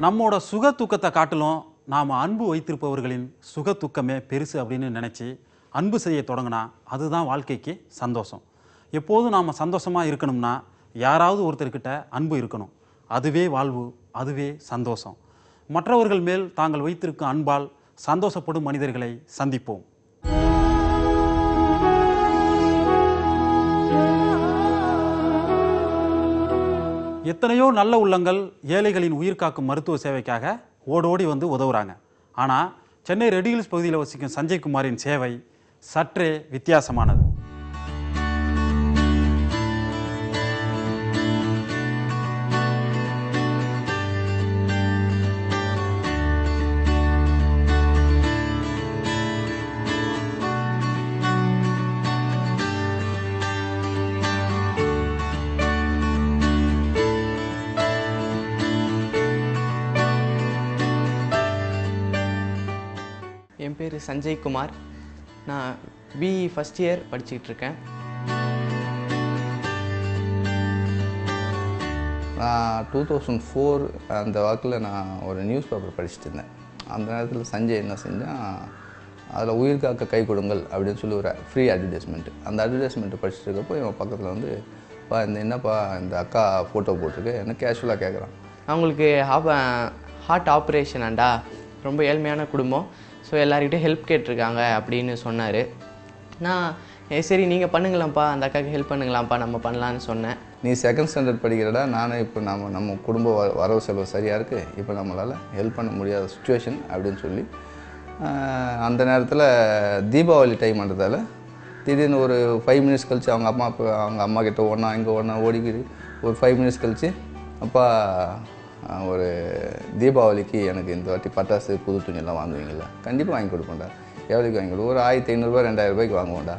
நம்மோட சுக துக்கத்தை காட்டிலும் நாம் அன்பு வைத்திருப்பவர்களின் சுக துக்கமே பெருசு அப்படின்னு நினச்சி அன்பு செய்ய தொடங்கினா அதுதான் வாழ்க்கைக்கு சந்தோஷம். எப்போதும் நாம் சந்தோஷமாக இருக்கணும்னா யாராவது ஒருத்தர்கிட்ட அன்பு இருக்கணும். அதுவே வாழ்வு, அதுவே சந்தோஷம். மற்றவர்கள் மேல் தாங்கள் வைத்திருக்கும் அன்பால் சந்தோஷப்படும் மனிதர்களை சந்திப்போம். எத்தனையோ நல்ல உள்ளங்கள் ஏழைகளின் உயிர் காக்கும் மருத்துவ சேவைக்காக ஓடோடி வந்து உதவுறாங்க. ஆனால் சென்னை ரெட் ஹில்ஸ் பகுதியில் வசிக்கும் சஞ்சய் குமாரின் சேவை சற்றே வித்தியாசமானது. என் பேர் சஞ்சய் குமார். நான் பிஇ ஃபஸ்ட் இயர் படிச்சுக்கிட்டு இருக்கேன். நான் 2004 அந்த வாக்கில் நான் ஒரு நியூஸ் பேப்பர் படிச்சுட்டு இருந்தேன். அந்த நேரத்தில் சஞ்சய் என்ன செஞ்சால் அதில் உயிர் காக்க கை கொடுங்கள் அப்படின்னு சொல்லி ஒரு ஃப்ரீ அட்வர்டைஸ்மெண்ட்டு. அந்த அட்வர்டைஸ்மெண்ட்டு படிச்சுட்டு இருக்கப்போ என் பக்கத்தில் வந்து என்னப்பா இந்த அக்கா ஃபோட்டோ போட்டிருக்கு என்ன கேஷுவலாக கேட்குறான். அவங்களுக்கு ஹார்ட் ஆப்ரேஷன் ஆண்டா, ரொம்ப ஏழ்மையான குடும்பம், ஸோ எல்லாருக்கிட்டையும் ஹெல்ப் கேட்டிருக்காங்க அப்படின்னு சொன்னார். நான் சரி நீங்கள் பண்ணுங்களாம்ப்பா, அந்த அக்காவுக்கு ஹெல்ப் பண்ணுங்களாம்ப்பா, நம்ம பண்ணலான்னு சொன்னேன். நீ செகண்ட் ஸ்டாண்டர்ட் படிக்கிறடா, நானும் இப்போ நம்ம குடும்ப வரவு செலவு சரியாக இருக்குது, இப்போ நம்மளால் ஹெல்ப் பண்ண முடியாத சுச்சுவேஷன் அப்படின்னு சொல்லி அந்த நேரத்தில் தீபாவளி டைம்ன்றதால திடீர்னு ஒரு 5 மினிட்ஸ் கழித்து அவங்க அம்மா கிட்ட இங்கே ஓடிக்கிட்டு ஒரு 5 மினிட்ஸ் கழித்து அப்பா ஒரு தீபாவளிக்கு எனக்கு இந்த வாட்டி பட்டாசு புது துணியெல்லாம் வாங்குவீங்களா? கண்டிப்பாக வாங்கி கொடுப்பேன்டா. எவ்வளோக்கு வாங்கி கொடு? ஒரு 1500 2000 ரூபாய்க்கு வாங்குவோம்டா.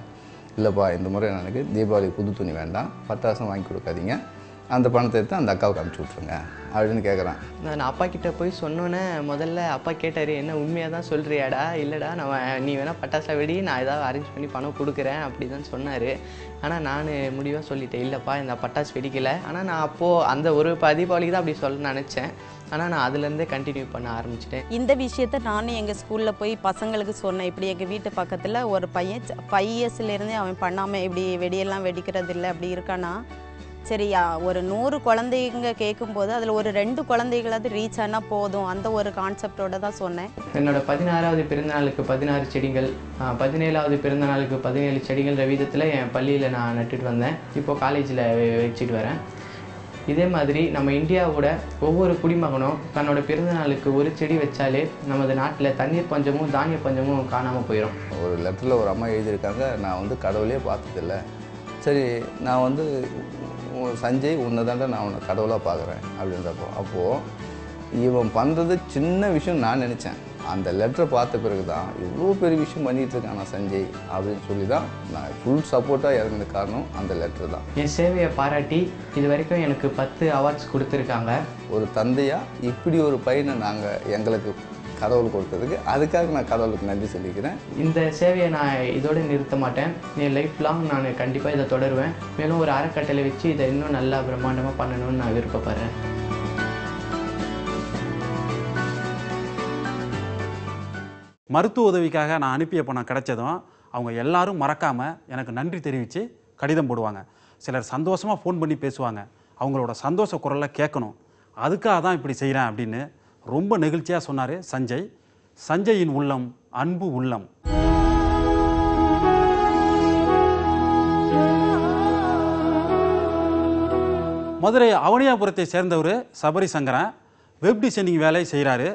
இல்லைப்பா இந்த முறை எனக்கு தீபாவளிக்கு புது துணி வேண்டாம், பட்டாசும் வாங்கி கொடுக்காதீங்க, அந்த பணத்தை எடுத்து அந்த அக்காவுக்கு அனுப்பிச்சி விட்ருங்க அப்படின்னு கேட்குறான். நான் அப்பா கிட்டே போய் சொன்னோன்னே முதல்ல அப்பா கேட்டார், என்ன உண்மையாக தான் சொல்கிறியாடா? இல்லைடா, நீ வேணால் பட்டாசா வெடி, நான் ஏதாவது அரேஞ்ச் பண்ணி பணம் கொடுக்குறேன் அப்படி தான் சொன்னார். ஆனால் நான் முடிவாக சொல்லிட்டேன், இல்லைப்பா இந்த பட்டாசு வெடிக்கலை. ஆனால் நான் அப்போது அந்த ஒரு தீபாவளிக்கு தான் அப்படி சொல்ல நினச்சேன். ஆனால் நான் அதுலேருந்தே கண்டினியூ பண்ண ஆரம்பிச்சிட்டேன். இந்த விஷயத்த நானும் எங்கள் ஸ்கூலில் போய் பசங்களுக்கு சொன்னேன். இப்படி எங்கள் வீட்டு பக்கத்தில் ஒரு பையன் 5 இயர்ஸ்லேருந்தே அவன் பண்ணாமல் இப்படி வெடியெல்லாம் வெடிக்கிறது இல்லை அப்படி இருக்கானா. சரியா, ஒரு 100 குழந்தைங்க கேட்கும்போது அதில் ஒரு 2 குழந்தைகளாவது ரீச் ஆனால் போதும், அந்த ஒரு கான்செப்டோடு தான் சொன்னேன். என்னோடய 16வது பிறந்தநாளுக்கு 16 செடிகள், 17வது பிறந்தநாளுக்கு 17 செடிகள் விதத்தில் என் பள்ளியில் நான் நட்டுட்டு வந்தேன். இப்போது காலேஜில் வச்சுட்டு வரேன். இதே மாதிரி நம்ம இந்தியாவோட ஒவ்வொரு குடிமகனும் தன்னோட பிறந்தநாளுக்கு ஒரு செடி வச்சாலே நமது நாட்டில் தண்ணீர் பஞ்சமும் தானிய பஞ்சமும் காணாமல் போயிடும். ஒரு லெட்டரில் ஒரு அம்மா எழுதியிருக்காங்க, நான் வந்து கடவுளே பார்த்ததில்லை, சரி நான் சஞ்சய் உன்னை தாண்டா நான் உன்னை கடவுளாக பார்க்குறேன் அப்படின்றப்போ அப்போது இவன் பண்ணுறது சின்ன விஷயம் நான் நினச்சேன். அந்த லெட்டரை பார்த்த பிறகு தான் இவ்வளோ பெரிய விஷயம் பண்ணிகிட்டு இருக்கான் நான் சஞ்சய் அப்படின்னு சொல்லி தான் நான் ஃபுல் சப்போர்ட்டாக இறங்கின காரணம் அந்த லெட்டர் தான். என் சேவையை பாராட்டி இது வரைக்கும் எனக்கு 10 அவார்ட்ஸ் கொடுத்துருக்காங்க. ஒரு தந்தையாக இப்படி ஒரு பையனை எங்களுக்கு கடவுள் கொடுத்ததுக்கு அதுக்காக நான் கடவுளுக்கு நன்றி சொல்லிக்கிறேன். இந்த சேவையை நான் இதோடு நிறுத்த மாட்டேன். என் லைஃப் லாங் நான் கண்டிப்பாக இதை தொடருவேன். மேலும் ஒரு அறக்கட்டளை வச்சு இதை இன்னும் நல்லா பிரம்மாண்டமாக பண்ணணும்னு நான் விருப்பப்படுறேன். மருத்துவ உதவிக்காக நான் அனுப்பிய பணம் கிடைச்சதும் அவங்க எல்லாரும் மறக்காமல் எனக்கு நன்றி தெரிவித்து கடிதம் போடுவாங்க. சிலர் சந்தோஷமாக ஃபோன் பண்ணி பேசுவாங்க. அவங்களோட சந்தோஷ குரலை கேட்கணும், அதுக்காக தான் இப்படி செய்கிறேன் அப்படின்னு ரொம்ப நெகிழ்ச்சியாக சொன்னார் சஞ்சய். சஞ்சயின் உள்ளம் அன்பு உள்ளம். மதுரை அவனியாபுரத்தை சேர்ந்தவர் சபரி சங்கரன். வெப் டிசைனிங் வேலை செய்கிறாரு.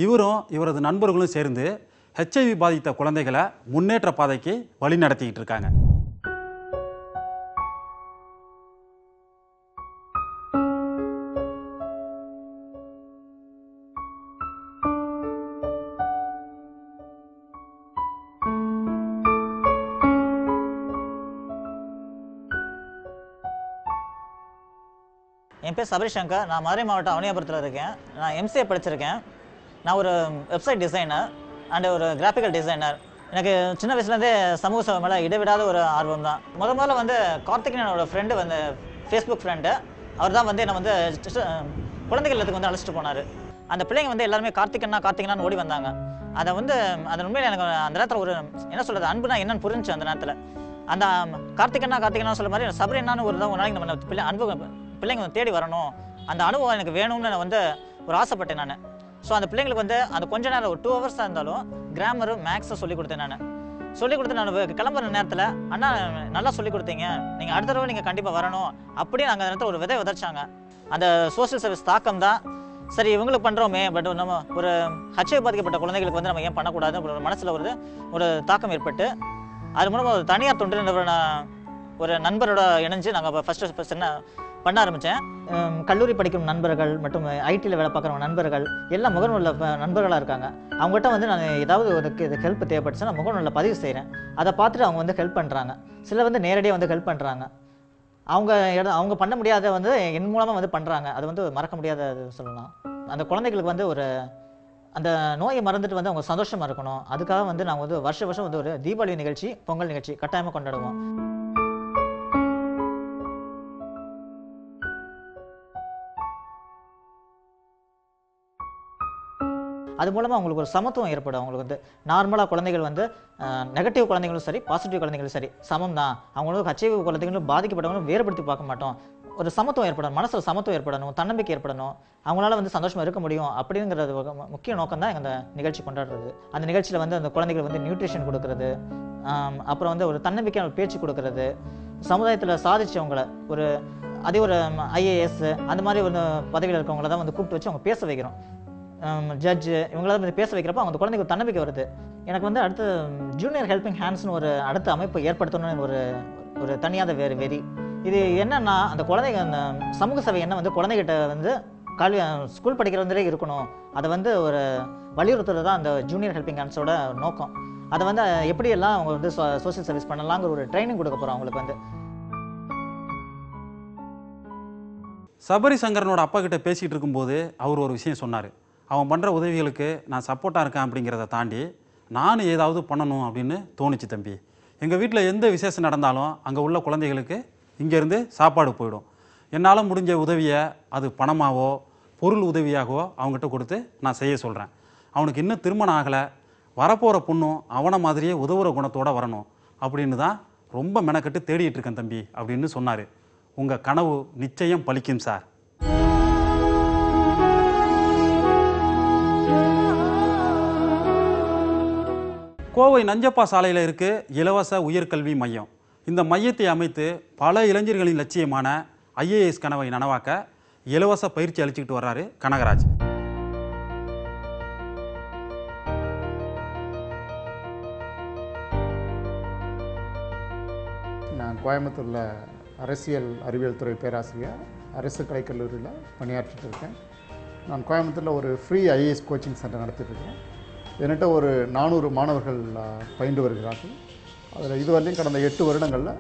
இவரும் இவரது நண்பர்களும் சேர்ந்து HIV பாதித்த குழந்தைகளை முன்னேற்ற பாதைக்கு வழி நடத்திக்கிட்டு இருக்காங்க. என் பேர் சபரி சங்கர். நான் மதுரை மாவட்டம் அவனியாபுரத்தில் இருக்கேன். நான் MCA படிச்சிருக்கேன். நான் ஒரு வெப்சைட் டிசைனர் அண்ட் ஒரு கிராஃபிக்கல் டிசைனர். எனக்கு சின்ன வயசுலேருந்தே சமூக சேவை மேலே இடைவிடாத ஒரு ஆர்வம் தான். முதல்ல கார்த்திக் என்னோட ஃப்ரெண்டு ஃபேஸ்புக் ஃப்ரெண்டு. அவர் தான் என்னை குழந்தைகள் இல்லத்துக்கு அழைச்சிட்டு போனார். அந்த பிள்ளைங்க வந்து எல்லாருமே கார்த்திகண்ணான்னு ஓடி வந்தாங்க. அதை வந்து அந்த உண்மையில் எனக்கு அந்த நேரத்தில் ஒரு என்ன சொல்கிறது, அன்புனா என்னன்னு புரிஞ்சு அந்த நேரத்தில். அந்த கார்த்திகண்ணா சொல்ல மாதிரி சபரி என்னான்னு ஒரு நாளைக்கு நம்ம அன்பு பிள்ளைங்க வந்து தேடி வரணும், அந்த அனுபவம் எனக்கு வேணும்னு நான் வந்து ஒரு ஆசைப்பட்டேன் நான். ஸோ அந்த பிள்ளைங்களுக்கு வந்து அந்த கொஞ்ச நேரம் ஒரு 2 hours இருந்தாலும் கிராமரு மேக்ஸை சொல்லிக் கொடுத்தேன் நான். சொல்லிக் கொடுத்து நான் கிளம்புற நேரத்தில் அண்ணா நல்லா சொல்லிக் கொடுத்தீங்க, நீங்கள் அடுத்த தடவை நீங்கள் கண்டிப்பாக வரணும் அப்படியே நாங்கள் அந்த நேரத்தில் ஒரு விதை விதைச்சாங்க. அந்த சோஷியல் சர்வீஸ் தாக்கம் தான் சரி இவங்களுக்கு பண்ணுறோமே, பட் நம்ம ஒரு HIV பாதிக்கப்பட்ட குழந்தைகளுக்கு வந்து நம்ம ஏன் பண்ணக்கூடாது ஒரு மனசில் ஒரு தாக்கம் ஏற்பட்டு அது மூலமாக ஒரு தனியார் தொண்டு ஒரு நண்பரோட இணைஞ்சு நாங்கள் ஃபஸ்ட்டு என்ன பண்ண ஆரம்பித்தேன். கல்லூரி படிக்கும் நண்பர்கள் மற்றும் ஐடியில் வேலை பார்க்குறவங்க நண்பர்கள் எல்லாம் முகநூலில் நண்பர்களாக இருக்காங்க. அவங்ககிட்ட வந்து நான் ஏதாவது ஒரு ஹெல்ப் தேவைப்பட்டுச்சுன்னா நான் முகநூலில் பதிவு செய்கிறேன். அதை பார்த்துட்டு அவங்க வந்து ஹெல்ப் பண்ணுறாங்க. சிலர் வந்து நேரடியாக வந்து ஹெல்ப் பண்ணுறாங்க. அவங்க பண்ண முடியாத வந்து என் மூலமாக வந்து பண்ணுறாங்க. அது வந்து மறக்க முடியாத சொல்லலாம். அந்த குழந்தைகளுக்கு வந்து ஒரு அந்த நோயை மறந்துட்டு வந்து அவங்க சந்தோஷமாக இருக்கணும். அதுக்காக வந்து நாங்கள் வந்து வருஷம் வந்து ஒரு தீபாவளி நிகழ்ச்சி, பொங்கல் நிகழ்ச்சி கட்டாயமாக கொண்டாடுவோம். அது மூலமாக அவங்களுக்கு ஒரு சமத்துவம் ஏற்படும். அவங்களுக்கு வந்து நார்மலாக குழந்தைகள் வந்து நெகட்டிவ் குழந்தைகளும் சரி, பாசிட்டிவ் குழந்தைகளும் சரி சமம் தான். அவங்களுக்கு HIV குழந்தைகளும் பாதிக்கப்பட்டவங்களும் வேறுபடுத்தி பார்க்க மாட்டோம். ஒரு சமத்துவம் ஏற்படணும், மனசில் சமத்துவம் ஏற்படணும், தன்னம்பிக்கை ஏற்படணும், அவங்களால வந்து சந்தோஷமாக இருக்க முடியும் அப்படிங்கிறது முக்கிய நோக்கம் தான் அந்த நிகழ்ச்சி கொண்டாடுறது. அந்த நிகழ்ச்சியில் வந்து அந்த குழந்தைகள் வந்து நியூட்ரிஷன் கொடுக்கறது, அப்புறம் வந்து ஒரு தன்னம்பிக்கையான பேச்சு கொடுக்கறது, சமுதாயத்தில் சாதிச்சவங்களை ஒரு அதே ஒரு IAS அந்த மாதிரி ஒரு பதவியில் இருக்கவங்கள தான் வந்து கூப்பிட்டு வச்சு அவங்க பேச வைக்கிறோம். ஜட்ஜு இவங்களாம் வந்து பேச வைக்கிறப்போ அவங்க குழந்தைக்கு ஒரு தன்னம்பிக்கை வருது. எனக்கு வந்து அடுத்து ஜூனியர் ஹெல்பிங் ஹேண்ட்ஸ்னு ஒரு அடுத்த அமைப்பு ஏற்படுத்தணும்னு ஒரு தனியாத வெறி. இது என்னன்னா அந்த குழந்தைங்க அந்த சமூக சேவை என்ன வந்து குழந்தைகிட்ட வந்து ஸ்கூல் படிக்கிறவங்களே இருக்கணும். அதை வந்து ஒரு வலியுறுத்துறது தான் அந்த ஜூனியர் ஹெல்பிங் ஹேண்ட்ஸோட நோக்கம். அதை வந்து எப்படியெல்லாம் அவங்க வந்து சோஷியல் சர்வீஸ் பண்ணலாங்கிற ஒரு ட்ரைனிங் கொடுக்க போகிறோம் அவங்களுக்கு வந்து. சபரி சங்கரனோட அப்பா கிட்ட பேசிகிட்டு இருக்கும்போது அவர் ஒரு விஷயம் சொன்னார். அவன் பண்ணுற உதவிகளுக்கு நான் சப்போர்ட்டாக இருக்கேன் அப்படிங்கிறத தாண்டி நானும் ஏதாவது பண்ணணும் அப்படின்னு தோணுச்சு தம்பி. எங்கள் வீட்டில் எந்த விசேஷம் நடந்தாலும் அங்கே உள்ள குழந்தைகளுக்கு இங்கேருந்து சாப்பாடு போயிடும். என்னால் முடிஞ்ச உதவியை அது பணமாகவோ பொருள் உதவியாகவோ அவங்ககிட்ட கொடுத்து நான் செய்ய சொல்கிறேன். அவனுக்கு இன்னும் திருமணம் ஆகலை, வரப்போகிற பொண்ணும் அவனை மாதிரியே உதவுற குணத்தோடு வரணும் அப்படின்னு தான் ரொம்ப மெனக்கட்டு தேடிட்டு இருக்கேன் தம்பி அப்படின்னு சொன்னார். உங்கள் கனவு நிச்சயம் பலிக்கும் சார். கோவை நஞ்சப்பா சாலையில் இருக்கு இலவச உயர்கல்வி மையம். இந்த மையத்தை அமைத்து பல இளைஞர்களின் லட்சியமான IAS கனவை நனவாக்க இலவச பயிற்சி அளிச்சுக்கிட்டு வர்றாரு கனகராஜ். நான் கோயம்புத்தூரில் அரசியல் அறிவியல் துறை பேராசிரியர் அரசு கலைக்கல்லூரியில் பணியாற்றிட்டு இருக்கேன். நான் கோயம்புத்தூரில் ஒரு ஃப்ரீ IAS கோச்சிங் சென்டர் நடத்திட்டுருக்கேன். என்கிட்ட ஒரு 400 மாணவர்கள் பயின்று வருகிறார்கள். அதில் இதுவரையிலும் கடந்த 8 வருடங்களில்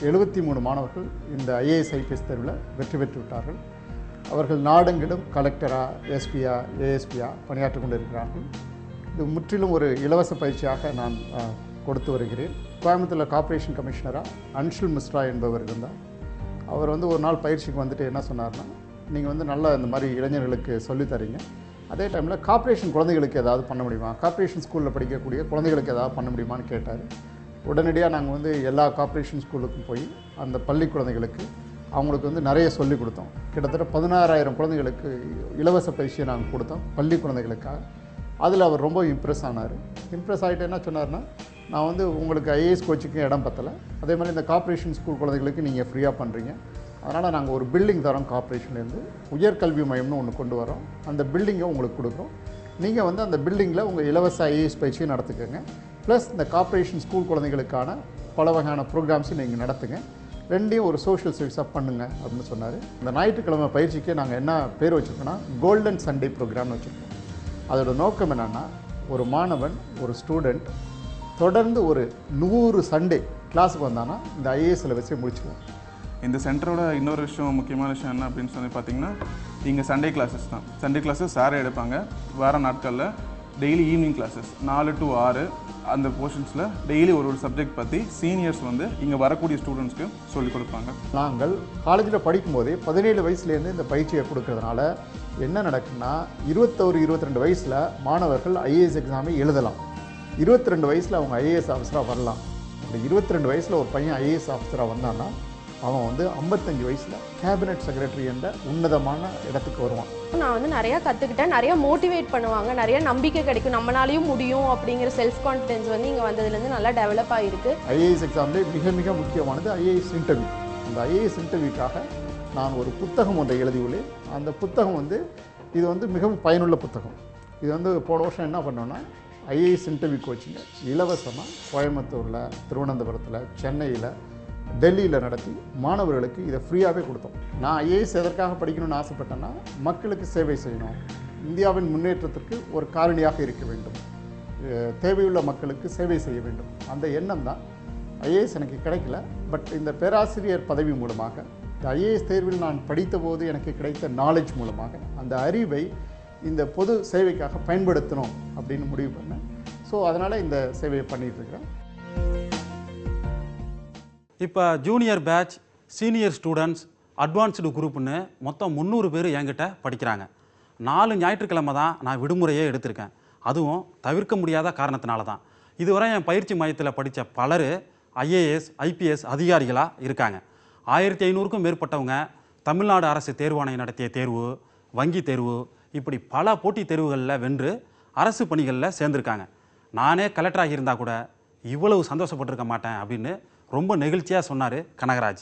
73 மாணவர்கள் இந்த IAS IPS தேர்வில் வெற்றி பெற்று விட்டார்கள். அவர்கள் நாடெங்கிலும் கலெக்டராக, எஸ்பியா, ASPயா பணியாற்றி கொண்டிருக்கிறார்கள். இது முற்றிலும் ஒரு இலவச பயிற்சியாக நான் கொடுத்து வருகிறேன். கோயம்புத்தூரில் கார்ப்பரேஷன் கமிஷனராக அன்ஷுல் மிஸ்ரா என்பவர் இருந்தார். அவர் வந்து ஒரு நாள் பயிற்சிக்கு வந்துட்டு என்ன சொன்னார்னா, நீங்கள் வந்து நல்லா இந்த மாதிரி இளைஞர்களுக்கு சொல்லித்தரீங்க, அதே டைமில் கார்ப்பரேஷன் குழந்தைகளுக்கு ஏதாவது பண்ண முடியுமா, கார்ப்பரேஷன் ஸ்கூலில் படிக்கக்கூடிய குழந்தைகளுக்கு ஏதாவது பண்ண முடியுமான்னு கேட்டார். உடனடியாக நாங்கள் வந்து எல்லா கார்ப்பரேஷன் ஸ்கூலுக்கும் போய் அந்த பள்ளி குழந்தைகளுக்கு அவங்களுக்கு வந்து நிறைய சொல்லிக் கொடுத்தோம். கிட்டத்தட்ட 16,000 குழந்தைகளுக்கு இலவச பயிற்சியை நாங்கள் கொடுத்தோம் பள்ளி குழந்தைகளுக்காக. அதில் அவர் ரொம்ப இம்ப்ரெஸ் ஆனார். இம்ப்ரெஸ் ஆகிட்டு என்ன சொன்னார்னா, நான் வந்து உங்களுக்கு IAS கோச்சிங்க்கு இடம் பத்தலை, அதே மாதிரி இந்த கார்ப்பரேஷன் ஸ்கூல் குழந்தைகளுக்கு நீங்கள் ஃப்ரீயாக பண்ணுறீங்க, அதனால் நாங்கள் ஒரு பில்டிங் தரோம், கார்ப்பரேஷன்லேருந்து உயர்கல்வி மையம்னு ஒன்று கொண்டு வரோம், அந்த பில்டிங்கை உங்களுக்கு கொடுக்குறோம், நீங்கள் வந்து அந்த பில்டிங்கில் உங்கள் இலவச IAS பயிற்சியை நடத்துக்கங்க, ப்ளஸ் இந்த கார்ப்பரேஷன் ஸ்கூல் குழந்தைகளுக்கான பல வகையான ப்ரோக்ராம்ஸும் நீங்கள் நடத்துங்க, ரெண்டையும் ஒரு சோஷியல் சர்வீஸாக பண்ணுங்க அப்படின்னு சொன்னார். இந்த ஞாயிற்றுக்கிழமை பயிற்சிக்கு நாங்கள் என்ன பேர் வச்சுருக்கோன்னா கோல்டன் சண்டே ப்ரோக்ராம்னு வச்சுருக்கோம். அதோட நோக்கம் என்னென்னா, ஒரு மாணவன், ஒரு ஸ்டூடெண்ட் தொடர்ந்து ஒரு 100 சண்டே கிளாஸுக்கு வந்தானா இந்த IAS சிலபஸை முடிச்சுக்குவோம். இந்த சென்டரோட இன்னொரு விஷயம், முக்கியமான விஷயம் என்ன அப்படின்னு சொல்லி பார்த்தீங்கன்னா, இங்கே சண்டே கிளாஸஸ் தான். சண்டே கிளாஸஸ் சாரே எடுப்பாங்க. வார நாட்களில் டெய்லி ஈவினிங் கிளாஸஸ் 4 to 6 அந்த போர்ஷன்ஸில் டெய்லி ஒரு சப்ஜெக்ட் பற்றி சீனியர்ஸ் வந்து இங்கே வரக்கூடிய ஸ்டூடெண்ட்ஸ்க்கு சொல்லிக் கொடுப்பாங்க. நாங்கள் காலேஜில் படிக்கும்போதே 17 வயசுலேருந்து இந்த பயிற்சியை கொடுக்கறதுனால என்ன நடக்குன்னா 21-22 வயசில் மாணவர்கள் ஐஏஎஸ் எக்ஸாமை எழுதலாம். 22 வயசில் அவங்க ஐஏஎஸ் ஆஃபீஸராக வரலாம். அப்படி 22 வயசில் ஒரு பையன் ஐஏஎஸ் ஆஃபீஸராக வந்தான்னா அவன் வந்து 55 வயசில் கேபினெட் செக்ரட்டரி என்ற உன்னதமான இடத்துக்கு வருவான். நான் வந்து நிறையா கற்றுக்கிட்டேன், நிறையா மோட்டிவேட் பண்ணுவாங்க, நிறைய நம்பிக்கை கிடைக்கும், நம்மளாலையும் முடியும் அப்படிங்கிற செல்ஃப் கான்ஃபிடென்ஸ் வந்து இங்கே வந்ததுலேருந்து நல்லா டெவலப் ஆகிருக்கு. ஐஏஎஸ் எக்ஸாம்லேயே மிக மிக முக்கியமானது ஐஏஎஸ் இன்டர்வியூ. அந்த ஐஏஎஸ் இன்டர்வியூக்காக நான் ஒரு புத்தகம் ஒன்றை எழுதியுள்ளேன். அந்த புத்தகம் வந்து இது வந்து மிகவும் பயனுள்ள புத்தகம். இது வந்து போன வருஷம் என்ன பண்ணோன்னா ஐஏஎஸ் இன்டர்வியூ கோச்சிங்கை இலவசமாக கோயம்புத்தூரில், திருவனந்தபுரத்தில், சென்னையில், டெல்லியில் நடத்தி மாணவர்களுக்கு இதை ஃப்ரீயாகவே கொடுத்தோம். நான் ஐஏஎஸ் எதற்காக படிக்கணும்னு ஆசைப்பட்டேன்னா மக்களுக்கு சேவை செய்யணும், இந்தியாவின் முன்னேற்றத்திற்கு ஒரு காரணியாக இருக்க வேண்டும், தேவையுள்ள மக்களுக்கு சேவை செய்ய வேண்டும். அந்த எண்ணம் தான். ஐஏஎஸ் எனக்கு கிடைக்கல, பட் இந்த பேராசிரியர் பதவி மூலமாக இந்த ஐஏஎஸ் தேர்வில் நான் படித்தபோது எனக்கு கிடைத்த நாலேஜ் மூலமாக அந்த அறிவை இந்த பொது சேவைக்காக பயன்படுத்தணும் அப்படின்னு முடிவு பண்ணேன். ஸோ அதனால் இந்த சேவையை பண்ணிகிட்ருக்கிறேன். இப்போ junior batch, senior students, advanced குரூப்னு மொத்தம் 300 பேர் என்கிட்ட படிக்கிறாங்க. 4 ஞாயிற்றுக்கிழமை தான் நான் விடுமுறையே எடுத்திருக்கேன். அதுவும் தவிர்க்க முடியாத காரணத்தினால தான். இதுவரை என் பயிற்சி மையத்தில் படித்த பலர் ஐஏஎஸ், ஐபிஎஸ் அதிகாரிகளாக இருக்காங்க. 1500க்கும் மேற்பட்டவங்க தமிழ்நாடு அரசு தேர்வாணையம் நடத்திய தேர்வு, வங்கி தேர்வு, இப்படி பல போட்டித் தேர்வுகளில் வென்று அரசு பணிகளில் சேர்ந்துருக்காங்க. நானே கலெக்டராக இருந்தால் கூட இவ்வளவு சந்தோஷப்பட்டிருக்க மாட்டேன் அப்படின்னு ரொம்ப நெகிழ்ச்சியாக சொன்னார் கனகராஜ்.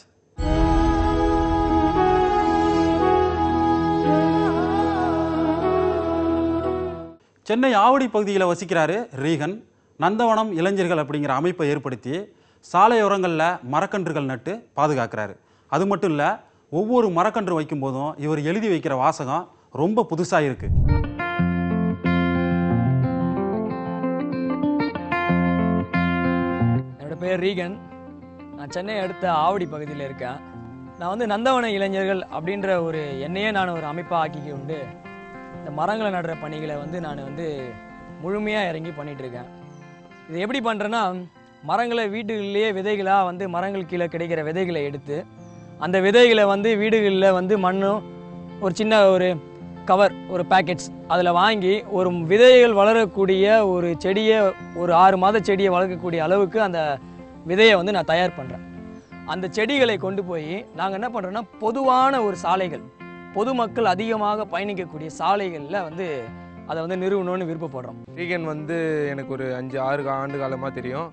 சென்னை ஆவடி பகுதியில் வசிக்கிறாரு ரீகன். நந்தவனம் இளைஞர்கள் அப்படிங்கிற அமைப்பை ஏற்படுத்தி சாலையோரங்களில் மரக்கன்றுகள் நட்டு பாதுகாக்கிறாரு. அது மட்டும் இல்லை, ஒவ்வொரு மரக்கன்று வைக்கும்போதும் இவர் எழுதி வைக்கிற வாசகம் ரொம்ப புதுசாக இருக்குது. என்னோடய பேர் ரீகன். நான் சென்னை அடுத்த ஆவடி பகுதியில் இருக்கேன். நான் வந்து நந்தவன இளைஞர்கள் அப்படின்ற ஒரு என்னையே நான் ஒரு அமைப்பாக ஆக்கிக்கொண்டு இந்த மரங்களை நடுற பணிகளை வந்து நான் வந்து முழுமையாக இறங்கி பண்ணிகிட்ருக்கேன். இது எப்படி பண்ணுறேன்னா, மரங்களை வீட்டுகளிலேயே விதைகளாக வந்து மரங்கள் கீழே கிடைக்கிற விதைகளை எடுத்து அந்த விதைகளை வந்து வீடுகளில் வந்து மண்ணும் ஒரு சின்ன ஒரு கவர், ஒரு பேக்கெட்ஸ் அதில் வாங்கி ஒரு விதைகள் வளரக்கூடிய ஒரு செடியை, ஒரு 6 மாத செடியை வளர்க்கக்கூடிய அளவுக்கு அந்த விதையை வந்து நான் தயார் பண்ணுறேன். அந்த செடிகளை கொண்டு போய் நாங்கள் என்ன பண்ணுறோன்னா, பொதுவான ஒரு சாலைகள், பொதுமக்கள் அதிகமாக பயணிக்கக்கூடிய சாலைகளில் வந்து அதை வந்து நிறுவனம்னு விருப்பப்படுறோம். ரீகன் வந்து எனக்கு ஒரு 5-6 ஆண்டு காலமாக தெரியும்.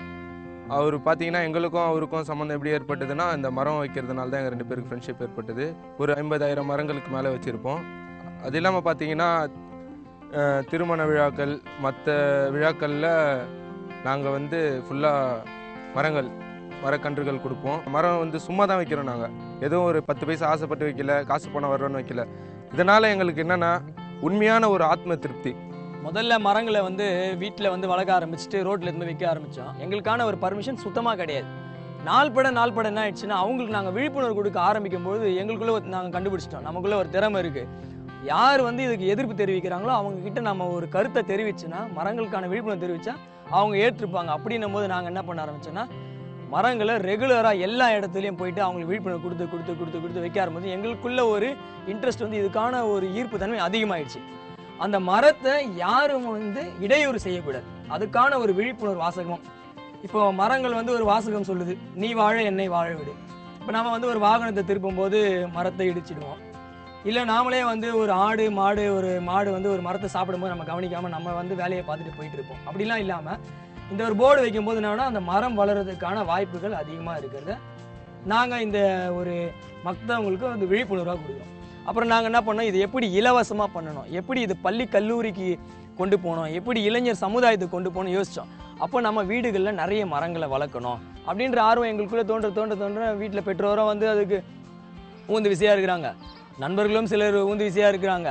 அவர் பார்த்தீங்கன்னா எங்களுக்கும் அவருக்கும் சம்மந்தம் எப்படி ஏற்பட்டதுன்னா, இந்த மரம் வைக்கிறதுனால தான் எங்கள் 2 பேருக்கு ஃப்ரெண்ட்ஷிப் ஏற்பட்டது. ஒரு 50,000 மரங்களுக்கு மேலே வச்சுருப்போம். அது இல்லாமல் பார்த்தீங்கன்னா திருமண விழாக்கள், மற்ற விழாக்களில் நாங்கள் வந்து ஃபுல்லாக மரக்கன்றுகள் கொடுப்போம். மரம் வந்து சும்மா தான் வைக்கிறோம். நாங்கள் எதுவும் ஒரு 10 பைசா ஆசைப்பட்டு வைக்கல, காசு பணம் வர்றோன்னு வைக்கல. இதனால் எங்களுக்கு என்னென்னா உண்மையான ஒரு ஆத்ம திருப்தி. முதல்ல மரங்களை வந்து வீட்டில் வந்து வளர்க்க ஆரம்பிச்சுட்டு ரோட்டில் இருந்து வைக்க ஆரம்பித்தோம். எங்களுக்கான ஒரு பர்மிஷன் சுத்தமாக கிடையாது. நாள் பட என்ன ஆயிடுச்சுன்னா, அவங்களுக்கு நாங்கள் விழிப்புணர்வு கொடுக்க ஆரம்பிக்கும்போது எங்களுக்குள்ளே நாங்கள் கண்டுபிடிச்சிட்டோம், நமக்குள்ளே ஒரு திறமை இருக்குது. யார் வந்து இதுக்கு எதிர்ப்பு தெரிவிக்கிறாங்களோ அவங்கக்கிட்ட நம்ம ஒரு கருத்தை தெரிவிச்சுன்னா, மரங்களுக்கான விழிப்புணர்வு தெரிவித்தா அவங்க ஏற்றுப்பாங்க. அப்படின்னும் போது நாங்கள் என்ன பண்ண ஆரம்பித்தோன்னா, மரங்களை ரெகுலராக எல்லா இடத்துலையும் போயிட்டு அவங்களுக்கு விழிப்புணர்வு கொடுத்து வைக்க ஆரம்பிச்சு எங்களுக்குள்ள ஒரு இன்ட்ரெஸ்ட் வந்து இதுக்கான ஒரு ஈர்ப்பு தன்மை அதிகமாகிடுச்சு. அந்த மரத்தை யாரும் வந்து இடையூறு செய்யக்கூடாது, அதுக்கான ஒரு விழிப்புணர்வு வாசகம். இப்போ மரங்கள் வந்து ஒரு வாசகம் சொல்லுது, நீ வாழ என்னை வாழ விடு. இப்போ நம்ம வந்து ஒரு வாகனத்தை திருப்பும் போது மரத்தை இடிச்சிடுவோம். இல்லை நாமளே வந்து ஒரு மாடு வந்து ஒரு மரத்தை சாப்பிடும்போது நம்ம கவனிக்காமல் நம்ம வந்து வேலையை பார்த்துட்டு போயிட்டு இருப்போம். அப்படிலாம் இல்லாமல் இந்த ஒரு போர்டு வைக்கும்போது என்னன்னா, அந்த மரம் வளர்கிறதுக்கான வாய்ப்புகள் அதிகமாக இருக்கிறத நாங்கள் இந்த ஒரு மற்றவங்களுக்கு வந்து விழிப்புணர்வாக கொடுக்குறோம். அப்புறம் நாங்கள் என்ன பண்ணோம், இது எப்படி இலவசமாக பண்ணணும், எப்படி இது பள்ளி கல்லூரிக்கு கொண்டு போகணும், எப்படி இளைஞர் சமுதாயத்துக்கு கொண்டு போகணும் யோசித்தோம். அப்போ நம்ம வீடுகளில் நிறைய மரங்களை வளர்க்கணும் அப்படின்ற ஆர்வம் எங்களுக்குள்ளே தோன்ற வீட்டில் பெற்றோரும் வந்து அதுக்கு ஊந்து விசையாக இருக்கிறாங்க, நண்பர்களும் சிலர் ஊந்து விசையாக இருக்கிறாங்க,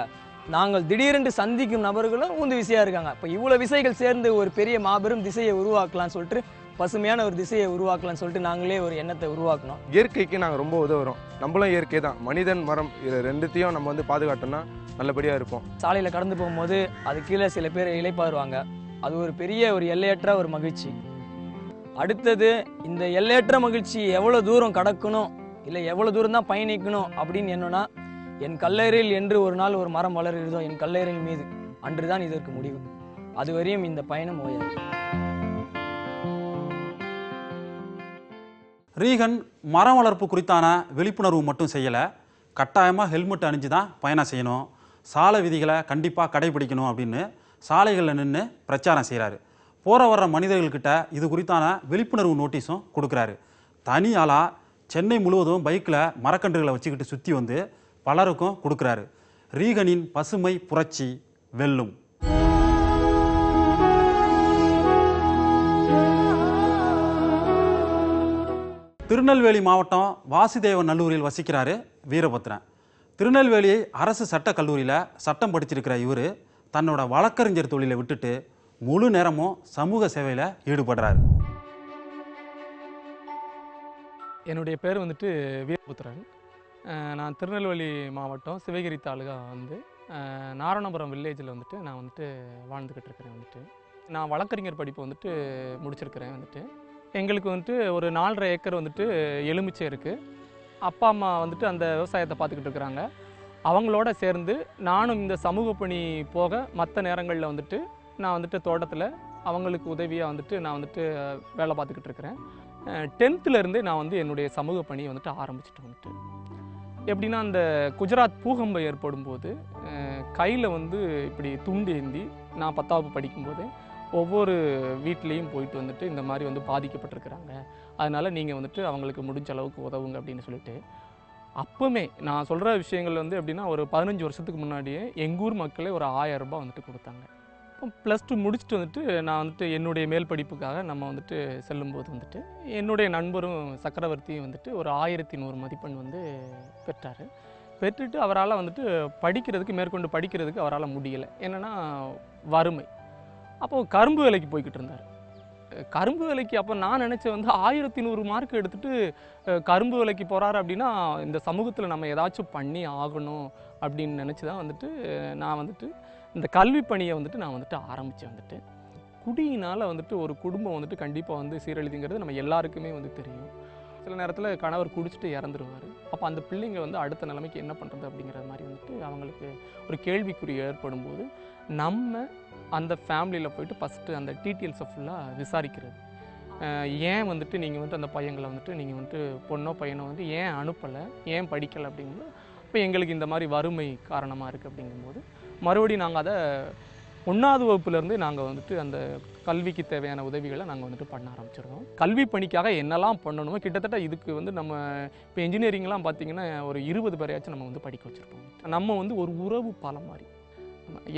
நாங்கள் திடீரென்று சந்திக்கும் நபர்களும் ஊந்து விசையாக இருக்காங்க. இப்போ இவ்வளோ விசைகள் சேர்ந்து ஒரு பெரிய மாபெரும் திசையை உருவாக்கலாம்னு சொல்லிட்டு பசுமையான ஒரு திசையை உருவாக்கலாம்னு சொல்லிட்டு நாங்களே ஒரு எண்ணத்தை உருவாக்கணும். இயற்கைக்கு நாங்கள் ரொம்ப உதவுறோம். நம்மளும் இயற்கை தான், மனிதன் மரம் இது ரெண்டுத்தையும் நம்ம வந்து பாதுகாட்டோம்னா நல்லபடியாக இருப்போம். சாலையில் கடந்து போகும்போது அது கீழே சில பேர் இளைப்பாருவாங்க. அது ஒரு பெரிய ஒரு எல்லையற்ற ஒரு மகிழ்ச்சி. அடுத்தது இந்த எல்லையற்ற மகிழ்ச்சி எவ்வளோ தூரம் கடக்கணும் இல்லை எவ்வளோ தூரம் தான் பயணிக்கணும் அப்படின்னு என்னன்னா, என் கல்லறையில் என்று ஒரு நாள் ஒரு மரம் வளருகிறதோ என் கல்லறையின் மீது அன்றுதான் இதற்கு முடிவு. அதுவரையும் இந்த பயணம் ஓயாது. ரீகன் மரம் வளர்ப்பு குறித்தான விழிப்புணர்வு மட்டும் செய்யலை, கட்டாயமாக ஹெல்மெட் அணிஞ்சு தான் பயணம் செய்யணும், சாலை விதிகளை கண்டிப்பாக கடைபிடிக்கணும் அப்படின்னு சாலைகளில் நின்று பிரச்சாரம் செய்கிறாரு. போகிற வர்ற மனிதர்கள்கிட்ட இது குறித்தான விழிப்புணர்வு நோட்டீஸும் கொடுக்குறாரு. தனியாளாக சென்னை முழுவதும் பைக்கில் மரக்கன்றுகளை வச்சுக்கிட்டு சுற்றி வந்து பலருக்கும் கொடுக்குறாரு. ரீகனின் பசுமை புரட்சி வெல்லும். திருநெல்வேலி மாவட்டம் வாசுதேவநல்லூரில் வசிக்கிறாரு வீரபத்ரன். திருநெல்வேலி அரசு சட்டக் கல்லூரியில் சட்டம் படிச்சிருக்கிற இவர் தன்னோட வழக்கறிஞர் தொழிலை விட்டுட்டு முழு நேரமும் சமூக சேவையில் ஈடுபடுறாரு. என்னுடைய பேர் வந்துட்டு வீரபுத்திரன். நான் திருநெல்வேலி மாவட்டம் சிவகிரி தாலுகா வந்து நாரணபுரம் வில்லேஜில் வந்துட்டு நான் வந்துட்டு வாழ்ந்துக்கிட்டு இருக்கிறேன். வந்துட்டு நான் வழக்கறிஞர் படிப்பு வந்துட்டு முடிச்சிருக்கிறேன். வந்துட்டு எங்களுக்கு வந்துட்டு ஒரு 4.5 ஏக்கர் வந்துட்டு எலுமிச்சை இருக்குது. அப்பா அம்மா வந்துட்டு அந்த விவசாயத்தை பார்த்துக்கிட்டு இருக்கிறாங்க. அவங்களோட சேர்ந்து நானும் இந்த சமூக பணி போக மற்ற நேரங்களில் வந்துட்டு நான் வந்துட்டு தோட்டத்தில் அவங்களுக்கு உதவியாக வந்துட்டு நான் வந்துட்டு வேலை பார்த்துக்கிட்டு இருக்கிறேன். 10th நான் வந்து என்னுடைய சமூக பணியை வந்துட்டு ஆரம்பிச்சுட்டு வந்துட்டு எப்படின்னா, அந்த குஜராத் பூகம்பம் ஏற்படும் போது கையில் வந்து இப்படி துண்டு ஏந்தி நான் 10வது படிக்கும்போது ஒவ்வொரு வீட்லேயும் போயிட்டு வந்துட்டு இந்த மாதிரி வந்து பாதிக்கப்பட்டிருக்கிறாங்க, அதனால் நீங்கள் வந்துட்டு அவங்களுக்கு முடிஞ்ச அளவுக்கு உதவுங்க அப்படின்னு சொல்லிட்டு, அப்போவுமே நான் சொல்கிற விஷயங்கள் வந்து எப்படின்னா, ஒரு 15 வருஷத்துக்கு முன்னாடியே எங்கூர் மக்களே ஒரு 1000 ரூபாய் வந்துட்டு கொடுத்தாங்க. இப்போ +2 முடிச்சுட்டு வந்துட்டு நான் வந்துட்டு என்னுடைய மேல் படிப்புக்காக நம்ம வந்துட்டு செல்லும்போது வந்துட்டு என்னுடைய நண்பரும் சக்கரவர்த்தியும் வந்துட்டு ஒரு 1100 மதிப்பெண் வந்து பெற்றார். பெற்றுட்டு அவரால் வந்துட்டு மேற்கொண்டு படிக்கிறதுக்கு அவரால் முடியலை. என்னென்னா வறுமை. அப்போது கரும்பு வேலைக்கு போய்கிட்டு இருந்தார். கரும்பு வேலைக்கு அப்போ நான் நினச்சேன் வந்து 1100 மார்க் எடுத்துகிட்டு கரும்பு வேலைக்கு போகிறாரு அப்படின்னா இந்த சமூகத்தில் நம்ம ஏதாச்சும் பண்ணி ஆகணும் அப்படின்னு நினச்சி தான் வந்துட்டு நான் வந்துட்டு இந்த கல்வி பணியை வந்துட்டு நான் வந்துட்டு ஆரம்பித்தேன். வந்துட்டு குடியினால் வந்துட்டு ஒரு குடும்பம் வந்துட்டு கண்டிப்பாக வந்து சீரழிதுங்கிறது நம்ம எல்லாருக்குமே வந்து தெரியும். சில நேரத்தில் கணவர் குடிச்சிட்டு இறந்துருவார். அப்போ அந்த பிள்ளைங்க வந்து அடுத்த நிலைமைக்கு என்ன பண்ணுறது அப்படிங்கிற மாதிரி வந்துட்டு அவங்களுக்கு ஒரு கேள்விக்குறி ஏற்படும் போது நம்ம அந்த ஃபேமிலியில் போய்ட்டு ஃபஸ்ட்டு அந்த டீட்டெயில்ஸை ஃபுல்லாக விசாரிக்கிறது. ஏன் வந்துட்டு நீங்கள் வந்துட்டு அந்த பையங்களை வந்துட்டு நீங்கள் வந்துட்டு பொண்ணோ பையனோ வந்து ஏன் அனுப்பலை, ஏன் படிக்கலை அப்படிங்கும்போது, இப்போ எங்களுக்கு இந்த மாதிரி வறுமை காரணமாக இருக்குது அப்படிங்கும்போது மறுபடியும் நாங்கள் அதை 1வது வகுப்புலேருந்து நாங்கள் வந்துட்டு அந்த கல்விக்கு தேவையான உதவிகளை நாங்கள் வந்துட்டு பண்ண ஆரம்பிச்சிருக்கோம். கல்வி பணிக்காக என்னெல்லாம் பண்ணணுமோ கிட்டத்தட்ட இதுக்கு வந்து நம்ம இப்போ இன்ஜினியரிங்லாம் பார்த்திங்கன்னா ஒரு 20 பேரையாச்சும் நம்ம வந்து படிக்க வச்சுருப்போம். நம்ம வந்து ஒரு உறவு பாலம் மாதிரி,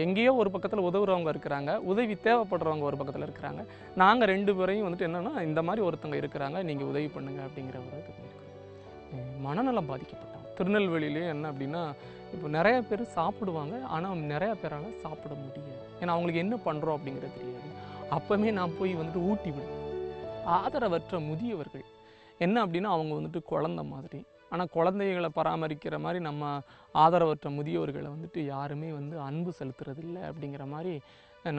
எங்கேயோ ஒரு பக்கத்தில் உதவுறவங்க இருக்கிறாங்க, உதவி தேவைப்படுறவங்க ஒரு பக்கத்தில் இருக்கிறாங்க. நாங்கள் 2 பேரையும் வந்துட்டு என்னென்னா இந்த மாதிரி ஒருத்தவங்க இருக்கிறாங்க, நீங்கள் உதவி பண்ணுங்கள் அப்படிங்கிற ஒரு இது. மனநலம் பாதிக்கப்பட்டாங்க. திருநெல்வேலியிலே என்ன அப்படின்னா, இப்போ நிறைய பேர் சாப்பிடுவாங்க, ஆனால் நிறையா பேரால் சாப்பிட முடியாது. ஏன்னா அவங்களுக்கு என்ன பண்ணுறோம் அப்படிங்கிறது தெரியாது. அப்போவுமே நான் போய் வந்துட்டு ஊட்டி விடுவேன். ஆதரவற்ற முதியவர்கள் என்ன அப்படின்னா, அவங்க வந்துட்டு குழந்தை மாதிரி, ஆனால் குழந்தைகளை பராமரிக்கிற மாதிரி நம்ம ஆதரவற்ற முதியோர்களை வந்துட்டு யாருமே வந்து அன்பு செலுத்துறதில்லை அப்படிங்கிற மாதிரி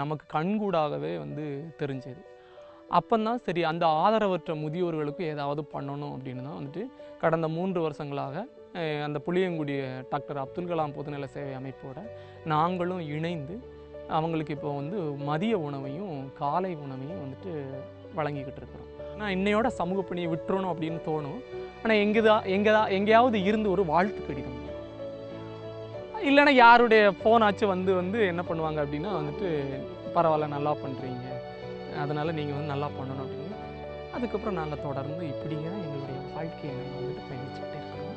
நமக்கு கண்கூடாகவே வந்து தெரிஞ்சது. அப்போந்தான் சரி, அந்த ஆதரவற்ற முதியோர்களுக்கு ஏதாவது பண்ணணும் அப்படின்னு தான் வந்துட்டு கடந்த 3 வருஷங்களாக அந்த புளியங்குடி டாக்டர் அப்துல் கலாம் பொதுநல சேவை அமைப்போட நாங்களும் இணைந்து அவங்களுக்கு இப்போ வந்து மதிய உணவையும் காலை உணவையும் வந்துட்டு வழங்கிக்கிட்டு இருக்கிறோம். நான் இன்னையோட சமூக பணியை விட்டுறணும் அப்படின்னு தோணும். ஆனால் எங்கேயாவது இருந்து ஒரு வாழ்த்து கடிதம், இல்லைன்னா யாருடைய ஃபோனாச்சும் வந்து என்ன பண்ணுவாங்க அப்படின்னா வந்துட்டு பரவாயில்ல நல்லா பண்ணுறீங்க, அதனால் நீங்கள் வந்து நல்லா பண்ணணும் அப்படின்னு. அதுக்கப்புறம் நாங்கள் தொடர்ந்து இப்படிங்க எங்களுடைய வாழ்க்கையை நாங்கள் வந்துட்டு பயணிச்சுக்கிட்டே இருக்கிறோம்.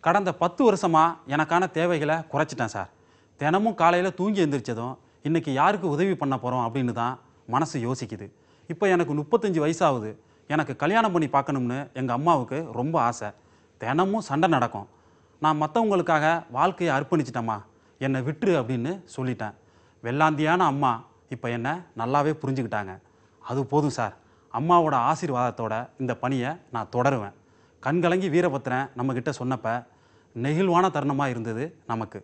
கடந்த 10 வருஷமாக எனக்கான தேவைகளை குறைச்சிட்டேன் சார். தினமும் காலையில் தூங்கி எழுந்திரிச்சதும் இன்றைக்கி யாருக்கு உதவி பண்ண போகிறோம் அப்படின்னு தான் மனசு யோசிக்குது. இப்போ எனக்கு 35 வயசாகுது. எனக்கு கல்யாணம் பண்ணி பார்க்கணும்னு எங்கள் அம்மாவுக்கு ரொம்ப ஆசை. தினமும் சண்டை நடக்கும். நான் மற்றவங்களுக்காக வாழ்க்கையை அர்ப்பணிச்சிட்டேம்மா, என்னை விட்டுரு அப்படின்னு சொல்லிட்டேன். வெள்ளாந்தியான அம்மா இப்போ என்னை நல்லாவே புரிஞ்சுக்கிட்டாங்க. அது போதும் சார், அம்மாவோட ஆசீர்வாதத்தோட இந்த பணியை நான் தொடருவேன். கண்கலங்கி வீரபத்திரன் நம்மக்கிட்ட சொன்னப்ப நெகிழ்வான தருணமாக இருந்தது நமக்கு.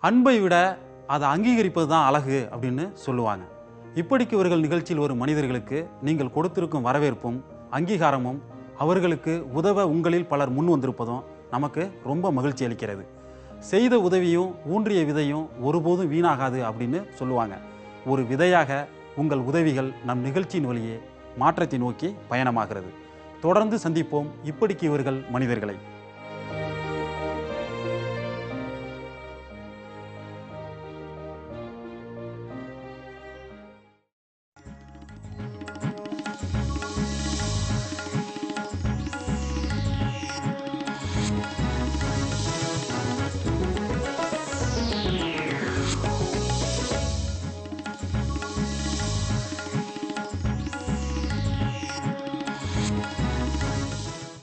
அன்பை விட அதை அங்கீகரிப்பது தான் அழகு அப்படின்னு சொல்லுவாங்க. இப்படிக்கு இவர்கள் நிகழ்ச்சியில் ஒரு மனிதர்களுக்கு நீங்கள் கொடுத்திருக்கும் வரவேற்பும் அங்கீகாரமும் அவர்களுக்கு உதவ உங்களில் பலர் முன் வந்திருப்பதும் நமக்கு ரொம்ப மகிழ்ச்சி அளிக்கிறது. செய்த உதவியும் ஊன்றிய விதையும் ஒருபோதும் வீணாகாது அப்படின்னு சொல்லுவாங்க. ஒரு விதையாக உங்கள் உதவிகள் நம் நிகழ்ச்சியின் வழியே மாற்றத்தை நோக்கி பயணமாகிறது. தொடர்ந்து சந்திப்போம் இப்படிக்கு இவர்கள் மனிதர்களை.